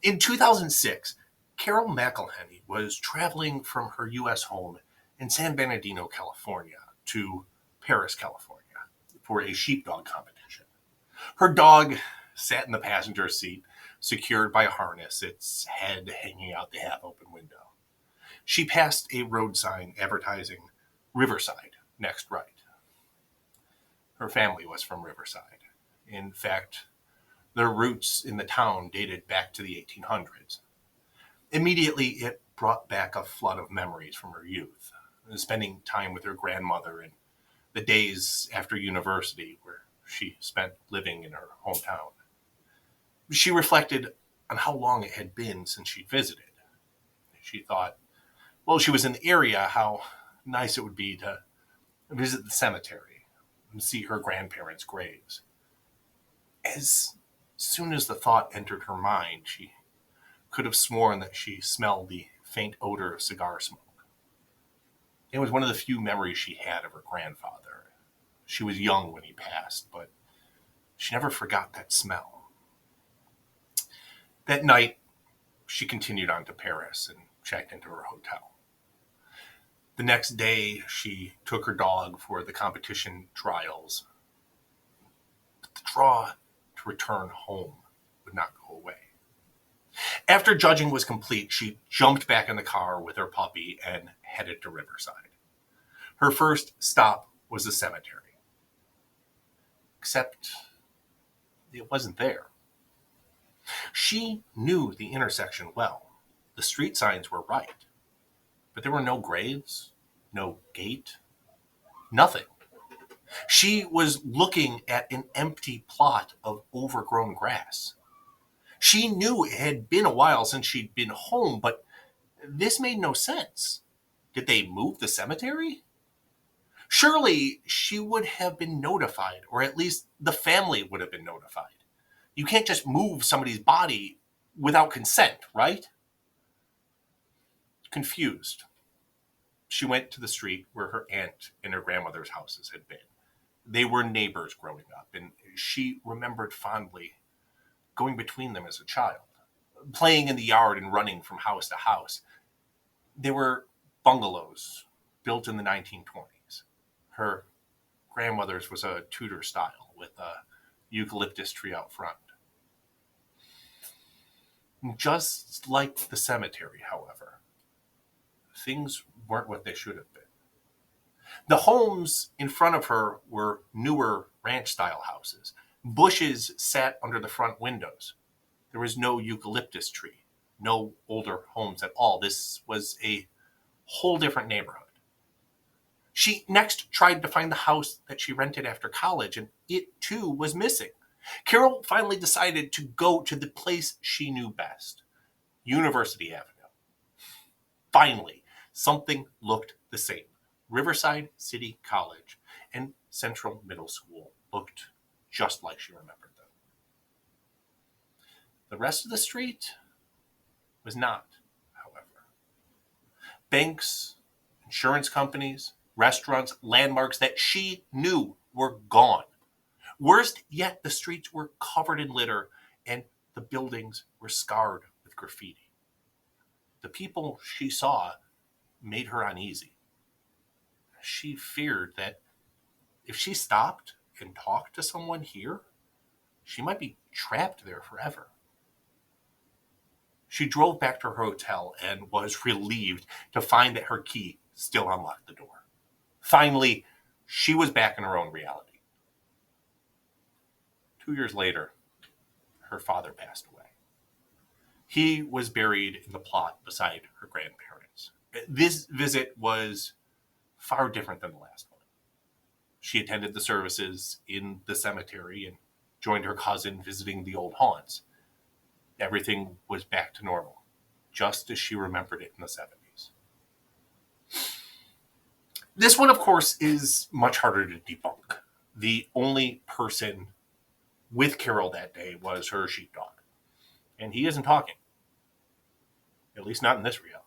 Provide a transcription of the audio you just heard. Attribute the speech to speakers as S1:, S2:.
S1: In 2006, Carol McElheney was traveling from her U.S. home in San Bernardino, California, to Paris, California, for a sheepdog competition. Her dog sat in the passenger seat, secured by a harness, its head hanging out the half-open window. She passed a road sign advertising Riverside, next right. Her family was from Riverside. In fact, their roots in the town dated back to the 1800s. Immediately, it brought back a flood of memories from her youth, spending time with her grandmother and the days after university where she spent living in her hometown. She reflected on how long it had been since she visited. She thought, well, she was in the area, how nice it would be to visit the cemetery and see her grandparents' graves. As soon as the thought entered her mind, she could have sworn that she smelled the faint odor of cigar smoke. It was one of the few memories she had of her grandfather. She was young when he passed, but she never forgot that smell. That night, she continued on to Paris and checked into her hotel. The next day, she took her dog for the competition trials. But the draw to return home would not go away. After judging was complete, she jumped back in the car with her puppy and headed to Riverside. Her first stop was the cemetery. Except it wasn't there. She knew the intersection well. The street signs were right. But there were no graves, no gate, nothing. She was looking at an empty plot of overgrown grass. She knew it had been a while since she'd been home, but this made no sense. Did they move the cemetery? Surely she would have been notified, or at least the family would have been notified. You can't just move somebody's body without consent, right? Confused, she went to the street where her aunt and her grandmother's houses had been. They were neighbors growing up, and she remembered fondly going between them as a child, playing in the yard and running from house to house. They were bungalows built in the 1920s. Her grandmother's was a Tudor style with a eucalyptus tree out front. Just like the cemetery, however, things weren't what they should have been. The homes in front of her were newer ranch-style houses. Bushes sat under the front windows. There was no eucalyptus tree, no older homes at all. This was a whole different neighborhood. She next tried to find the house that she rented after college, and it too was missing. Carol finally decided to go to the place she knew best, University Avenue. Finally, something looked the same. Riverside City College and Central Middle School looked just like she remembered them. The rest of the street was not, however. Banks, insurance companies, restaurants, landmarks that she knew were gone. Worst yet, the streets were covered in litter and the buildings were scarred with graffiti. The people she saw made her uneasy. She feared that if she stopped and talked to someone here, she might be trapped there forever. She drove back to her hotel and was relieved to find that her key still unlocked the door. Finally, she was back in her own reality. 2 years later, her father passed away. He was buried in the plot beside her grandparents. This visit was far different than the last one. She attended the services in the cemetery and joined her cousin visiting the old haunts. Everything was back to normal, just as she remembered it in the 70s. This one, of course, is much harder to debunk. The only person with Carol that day was her sheepdog. And he isn't talking. At least not in this reality.